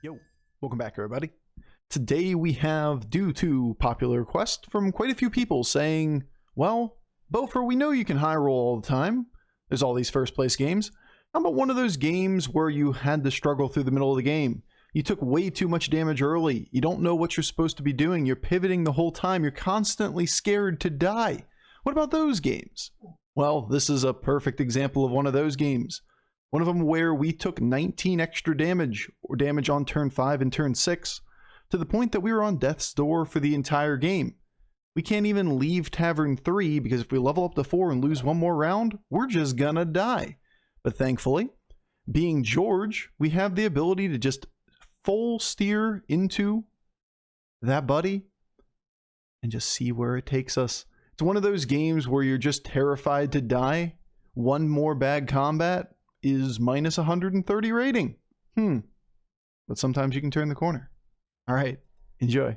Yo, welcome back everybody. Today we have, due to popular request from quite a few people saying, well, Bofur, we know you can high roll all the time. There's all these first place games. How about one of those games where you had to struggle through the middle of the game? You took way too much damage early. You don't know what you're supposed to be doing. You're pivoting the whole time. You're constantly scared to die. What about those games? Well, this is a perfect example of one of those games. One of them where we took 19 extra damage, or damage on turn 5 and turn 6, to the point that we were on death's door for the entire game. We can't even leave Tavern 3 because if we level up to 4 and lose one more round, we're just gonna die. But thankfully, being George, we have the ability to just full steer into that buddy and just see where it takes us. It's one of those games where you're just terrified to die. One more bad combat is minus 130 rating. But sometimes you can turn the corner. All right, enjoy.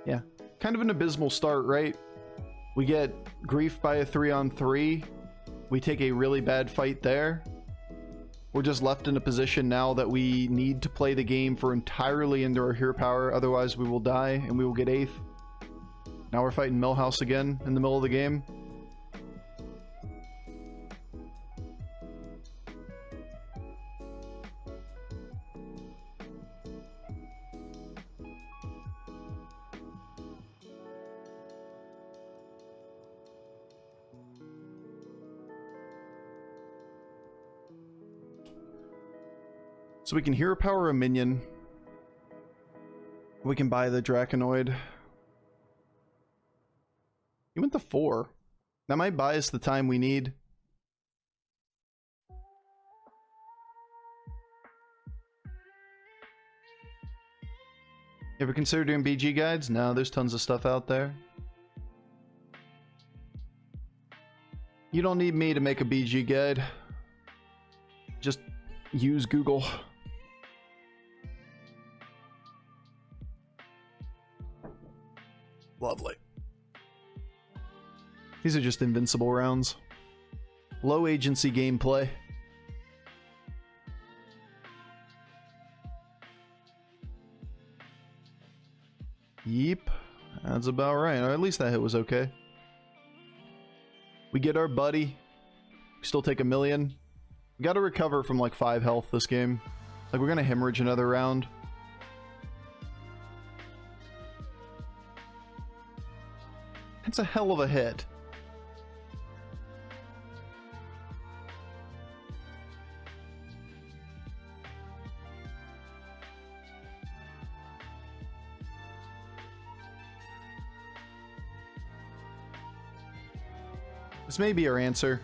Yeah, kind of an abysmal start, right? We get griefed by a 3-on-3. We take a really bad fight there. We're just left in a position now that we need to play the game for entirely into our hero power, otherwise we will die and we will get 8th. Now we're fighting Millhouse again in the middle of the game. So we can hero power a minion. We can buy the Draconoid. He went to 4. That might buy us the time we need. Ever consider doing BG guides? No, there's tons of stuff out there. You don't need me to make a BG guide. Just use Google. Lovely. These are just invincible rounds. Low agency gameplay. Yeep. That's about right. Or at least that hit was okay. We get our buddy. We still take 1,000,000. We gotta recover from like 5 health this game. Like we're gonna hemorrhage another round. That's a hell of a hit. This may be our answer.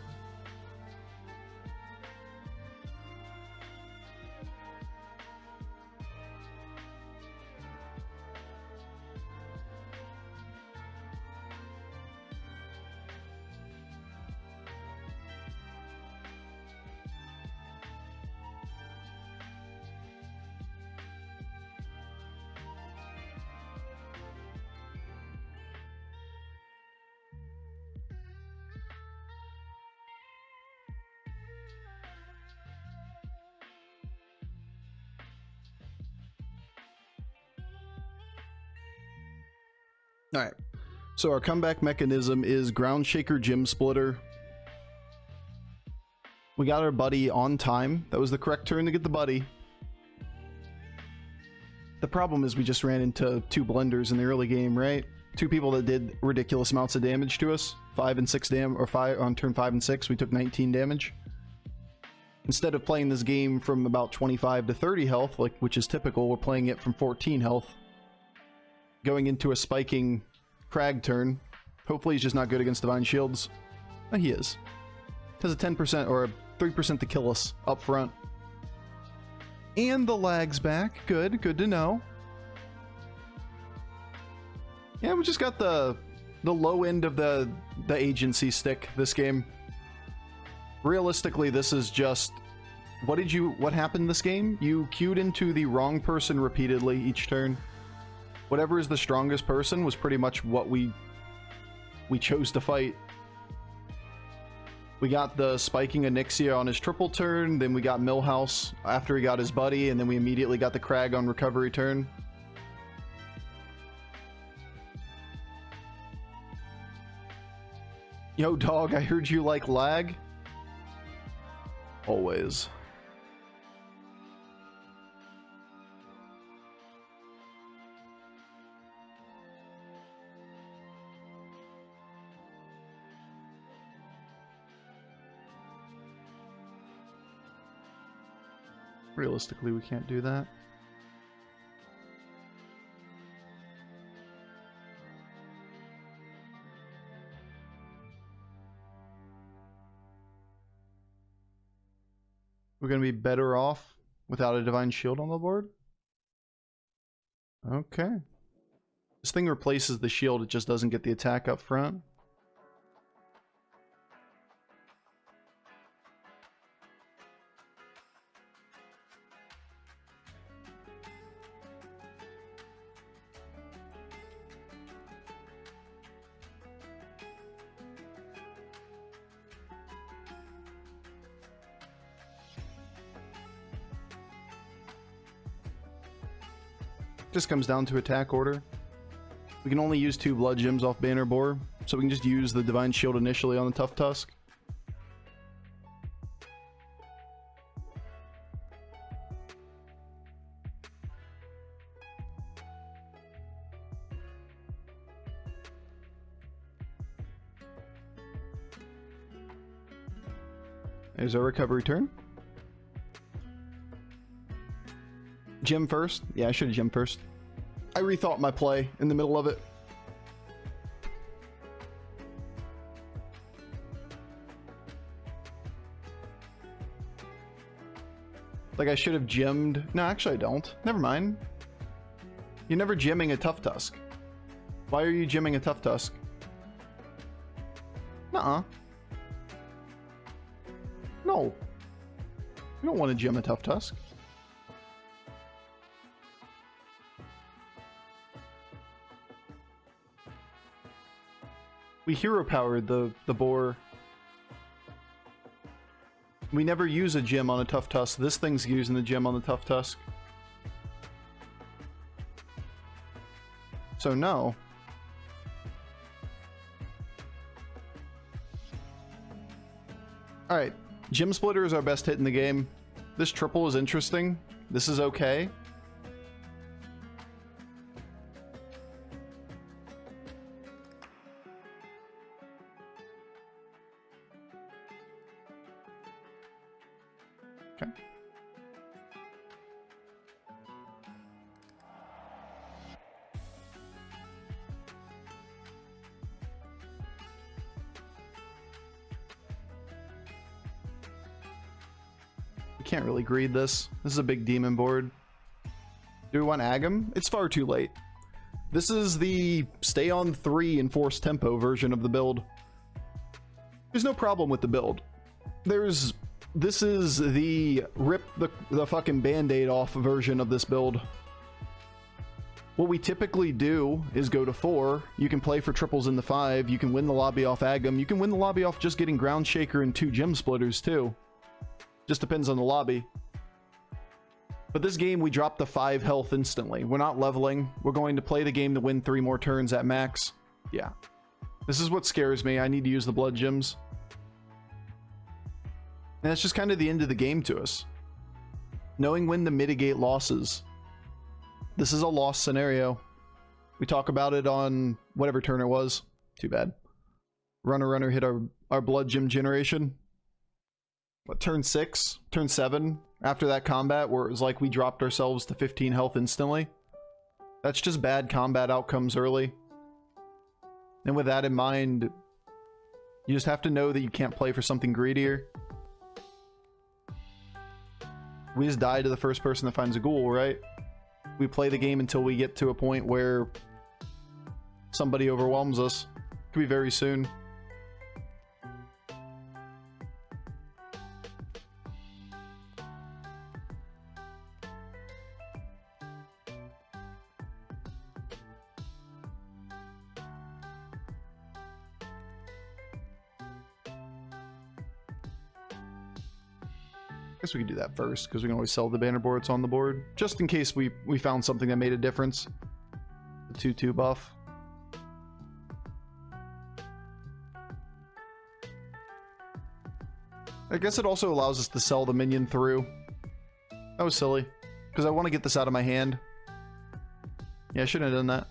Alright. So our comeback mechanism is Ground Shaker Gym Splitter. We got our buddy on time. That was the correct turn to get the buddy. The problem is we just ran into 2 blenders in the early game, right? 2 people that did ridiculous amounts of damage to us. 5 and 6 damage, or 5 on turn 5 and 6, we took 19 damage. Instead of playing this game from about 25 to 30 health, like which is typical, we're playing it from 14 health. Going into a spiking Crag turn. Hopefully he's just not good against Divine Shields. Oh, he is. Has a 10% or a 3% to kill us up front. And the lag's back. Good. Good to know. Yeah, we just got the low end of the agency stick this game. Realistically, this is just... What happened this game? You queued into the wrong person repeatedly each turn. Whatever is the strongest person was pretty much what we chose to fight. We got the spiking Onyxia on his triple turn, then we got Millhouse after he got his buddy, and then we immediately got the Crag on recovery turn. Yo, dog, I heard you like lag. Always. Realistically, we can't do that. We're going to be better off without a Divine Shield on the board? Okay. This thing replaces the shield, it just doesn't get the attack up front. Just comes down to attack order. We can only use 2 blood gems off Banner Boar, so we can just use the Divine Shield initially on the Tough Tusk. There's our recovery turn. Gem first? Yeah, I should have gem first. I rethought my play in the middle of it. Like I should have gemmed. No, actually I don't. Never mind. You're never gemming a Tough Tusk. Why are you gemming a Tough Tusk? Nuh-uh. No. You don't want to gem a Tough Tusk. We hero powered the boar. We never use a gem on a Tough Tusk. This thing's using the gem on the Tough Tusk. So no. Alright, Gem Splitter is our best hit in the game. This triple is interesting. This is okay. Okay. We can't really greed this. This is a big demon board. Do we want Agam? It's far too late. This is the stay on 3 and force tempo version of the build. There's no problem with the build. This is the rip the fucking band-aid off version of this build. What we typically do is go to 4. You can play for triples in the 5. You can win the lobby off Agam. You can win the lobby off just getting Ground Shaker and 2 Gem Splitters too. Just depends on the lobby. But this game, we dropped the 5 health instantly. We're not leveling. We're going to play the game to win 3 more turns at max. Yeah. This is what scares me. I need to use the blood gems. And that's just kind of the end of the game to us. Knowing when to mitigate losses. This is a loss scenario. We talk about it on whatever turn it was. Too bad. Runner hit our blood gem generation. What, turn 6? Turn 7? After that combat where it was like we dropped ourselves to 15 health instantly. That's just bad combat outcomes early. And with that in mind, you just have to know that you can't play for something greedier. We just die to the first person that finds a ghoul, right? We play the game until we get to a point where somebody overwhelms us. Could be very soon. I guess we could do that first, because we can always sell the banner boards on the board, just in case we found something that made a difference. The 2/2 buff. I guess it also allows us to sell the minion through. That was silly, because I want to get this out of my hand. Yeah, I shouldn't have done that.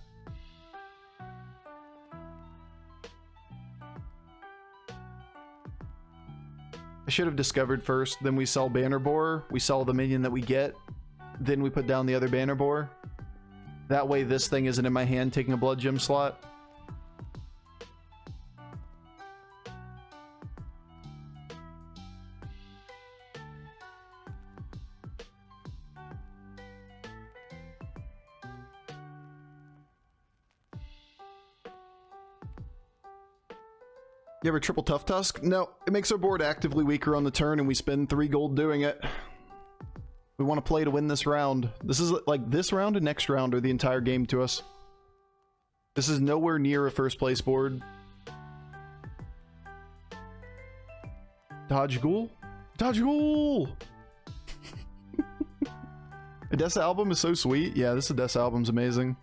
I should have discovered first, then we sell banner boar, we sell the minion that we get, then we put down the other banner boar. That way this thing isn't in my hand taking a blood gem slot. You ever triple Tough Tusk? No, it makes our board actively weaker on the turn and we spend 3 gold doing it. We want to play to win this round. This is like this round and next round are the entire game to us. This is nowhere near a first place board. Dodge Ghoul? Dodge Ghoul! Odessa album is so sweet. Yeah, this Odessa album's amazing.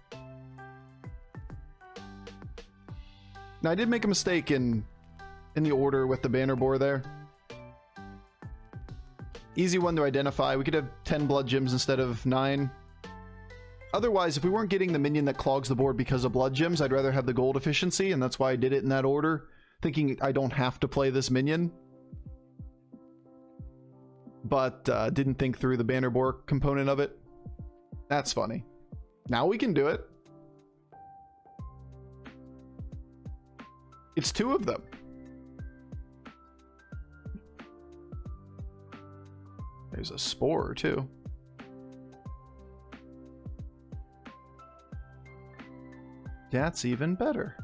Now, I did make a mistake in the order with the banner boar there. Easy one to identify. We could have 10 blood gems instead of 9. Otherwise, if we weren't getting the minion that clogs the board because of blood gems, I'd rather have the gold efficiency, and that's why I did it in that order, thinking I don't have to play this minion. But didn't think through the banner boar component of it. That's funny. Now we can do it. It's 2 of them. There's a spore, too. That's even better.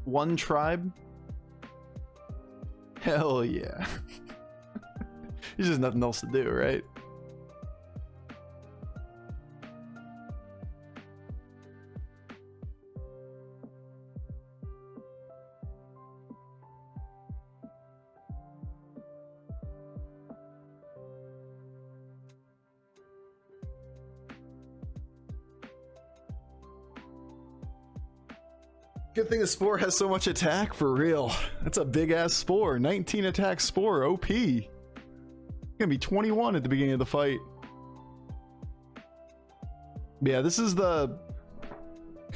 One tribe? Hell yeah. There's just nothing else to do, right? Good thing the spore has so much attack, for real. That's a big ass spore. 19 attack spore, OP. Gonna be 21 at the beginning of the fight. Yeah, this is the...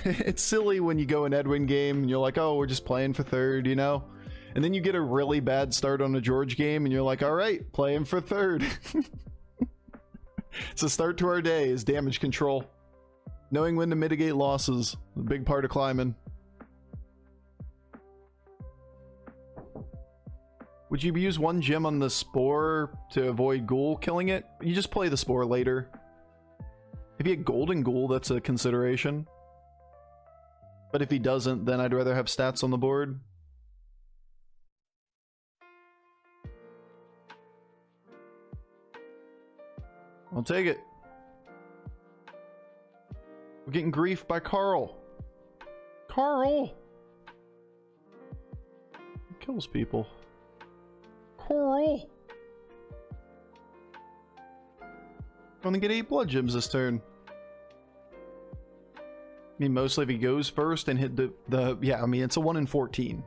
It's silly when you go an Edwin game and you're like, oh, we're just playing for third, you know? And then you get a really bad start on a George game and you're like, all right, playing for third. So start to our day is damage control. Knowing when to mitigate losses, a big part of climbing. Would you use 1 gem on the spore to avoid ghoul killing it? You just play the spore later. If you get golden ghoul, that's a consideration. But if he doesn't, then I'd rather have stats on the board. I'll take it. We're getting grief by Karl. Karl! He kills people. Karl! Gonna get 8 blood gems this turn. I mean, mostly if he goes first and hit the yeah, I mean, it's a 1 in 14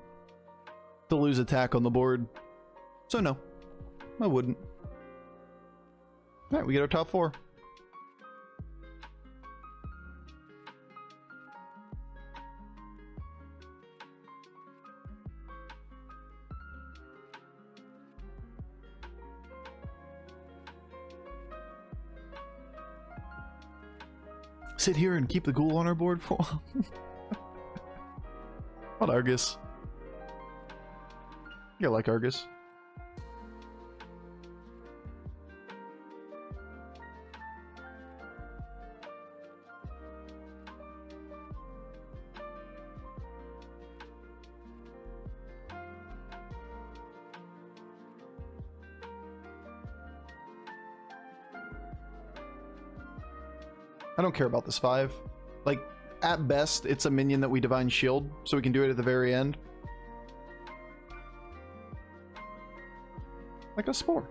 to lose attack on the board. So no, I wouldn't. All right, we get our top 4. Sit here and keep the ghoul on our board for a while. What Argus? Yeah, like Argus. I don't care about this 5. Like, at best, it's a minion that we Divine Shield, so we can do it at the very end. Like a Spore.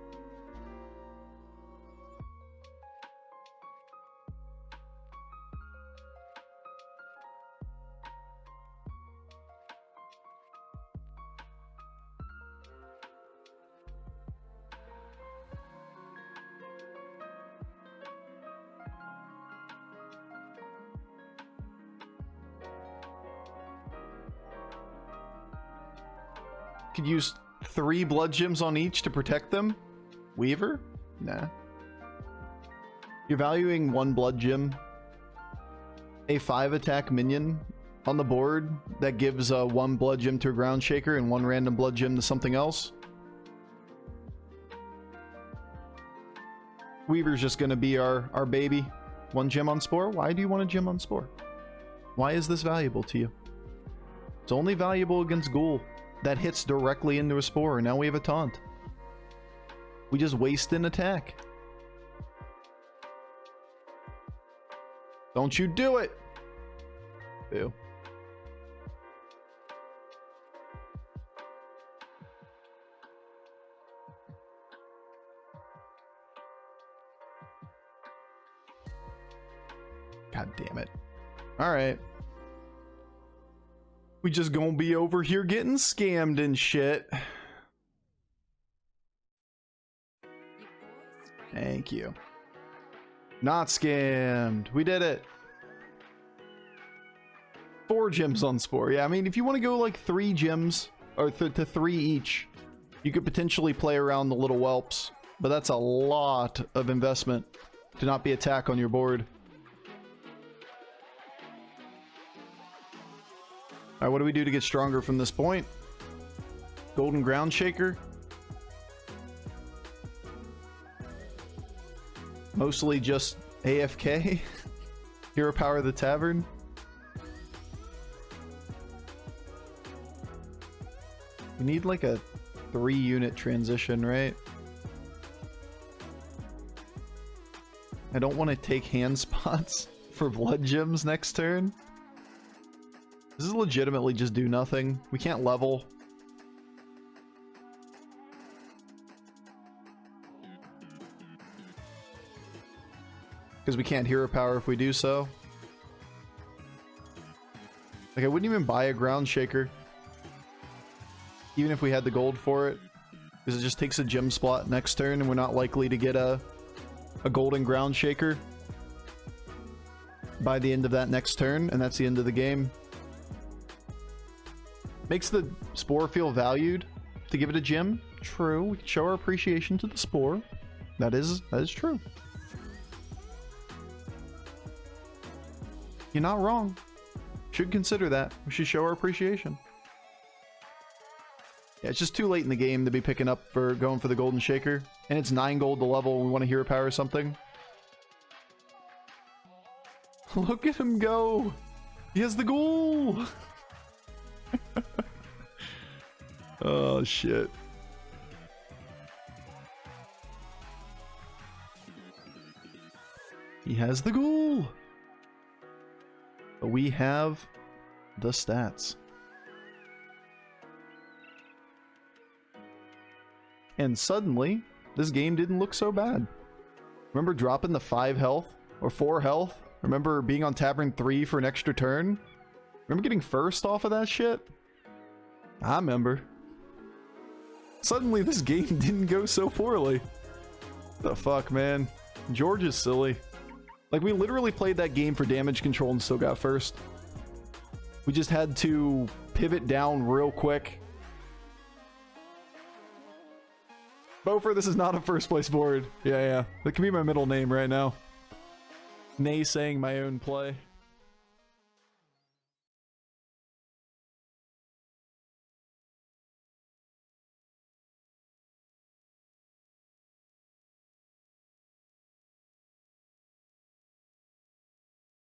Could use 3 blood gems on each to protect them. Weaver? Nah. You're valuing 1 blood gem. A 5 attack minion on the board that gives 1 blood gem to a ground shaker and 1 random blood gem to something else. Weaver's just gonna be our baby. 1 gem on Spore? Why do you want a gem on Spore? Why is this valuable to you? It's only valuable against Ghoul. That hits directly into a Spore, and now we have a taunt. We just waste an attack. Don't you do it! Ew. God damn it. Alright. We just gonna be over here getting scammed and shit. Thank you. Not scammed. We did it. 4 gems on Spore. Yeah, I mean, if you want to go like 3 gems, or to 3 each, you could potentially play around the little whelps. But that's a lot of investment to not be attack on your board. Alright, what do we do to get stronger from this point? Golden Ground Shaker. Mostly just AFK. Hero Power the Tavern. We need like a 3-unit transition, right? I don't want to take hand spots for blood gems next turn. This is legitimately just do nothing. We can't level. Because we can't hero power if we do so. Like, I wouldn't even buy a ground shaker. Even if we had the gold for it. Because it just takes a gem spot next turn and we're not likely to get a golden ground shaker by the end of that next turn, and that's the end of the game. Makes the Spore feel valued to give it a gem. True. We can show our appreciation to the Spore. That is true. You're not wrong. Should consider that. We should show our appreciation. Yeah, it's just too late in the game to be picking up for going for the golden shaker. And it's 9 gold to level when we want to hero power something. Look at him go! He has the ghoul! Oh shit. He has the ghoul. But we have the stats. And suddenly, this game didn't look so bad. Remember dropping the 5 health or 4 health? Remember being on Tavern 3 for an extra turn? Remember getting first off of that shit? I remember. Suddenly this game didn't go so poorly. The fuck, man? George is silly. Like, we literally played that game for damage control and still got first. We just had to pivot down real quick. Bofur, this is not a first place board. Yeah. That can be my middle name right now. Naysaying my own play.